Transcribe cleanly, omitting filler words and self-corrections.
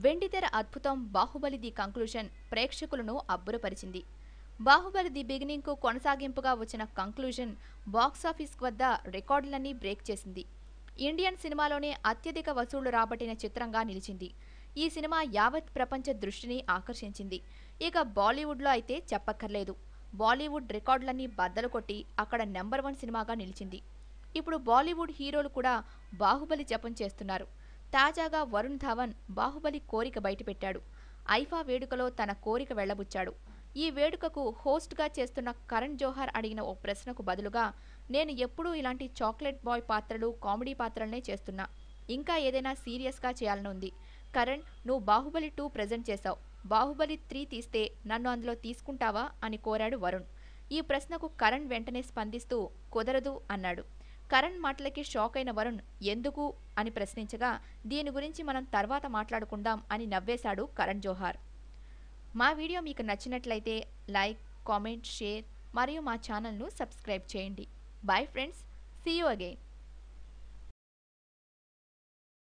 వెండితెర అద్భుతం Baahubali the conclusion ప్రేక్షకులను అబ్బురపరిచింది. బాహుబలి ది బిగినింగ్ కు కొనసాగింపుగా వచ్చిన కంక్లూజన్ బాక్సాఫీస్ వద్ద రికార్డులన్నీ బ్రేక్ చేసింది. ఇండియన్ సినిమాలోనే అత్యధిక వసూళ్లు రాబట్టిన చిత్రంగా నిలిచింది. ఈ సినిమా యావత్ ప్రపంచ దృష్టిని ఆకర్షించింది. ఇక బాలీవుడ్లో అయితే చెప్పక్కర్లేదు. బాలీవుడ్ రికార్డులన్నీ బద్దలు కొట్టి అక్కడ నెంబర్ 1 సినిమాగా నిలిచింది. ఇప్పుడు బాలీవుడ్ హీరోలు కూడా బాహుబలి జపం చేస్తున్నారు. తాజాగా వరుణ్ ధవన్ బాహుబలి కోరిక బయటపెట్టాడు. ఐఫా వేడుకలో తన కోరిక వెళ్లబుచ్చాడు. ఈ వేడుకకు హోస్ట్గా చేస్తున్న కరణ్ జోహార్ అడిగిన ఓ ప్రశ్నకు బదులుగా, నేను ఎప్పుడూ ఇలాంటి చాక్లెట్ బాయ్ పాత్రలు, కామెడీ పాత్రలనే చేస్తున్నా. ఇంకా ఏదైనా సీరియస్గా చేయాలని ఉంది. కరణ్, నువ్వు బాహుబలి 2 ప్రెజెంట్ చేశావు. బాహుబలి 3 తీస్తే నన్ను అందులో తీసుకుంటావా అని కోరాడు వరుణ్. ఈ ప్రశ్నకు కరణ్ వెంటనే స్పందిస్తూ కుదరదు అన్నాడు. కరణ్ మాటలకి షాక్ అయిన వరుణ్ ఎందుకు అని ప్రశ్నించగా, దీని గురించి మనం తర్వాత మాట్లాడుకుందాం అని నవ్వేశాడు కరణ్ జోహార్. మా వీడియో మీకు నచ్చినట్లయితే లైక్, కామెంట్, షేర్ మరియు మా ఛానల్ను సబ్స్క్రైబ్ చేయండి. Bye friends, see you again.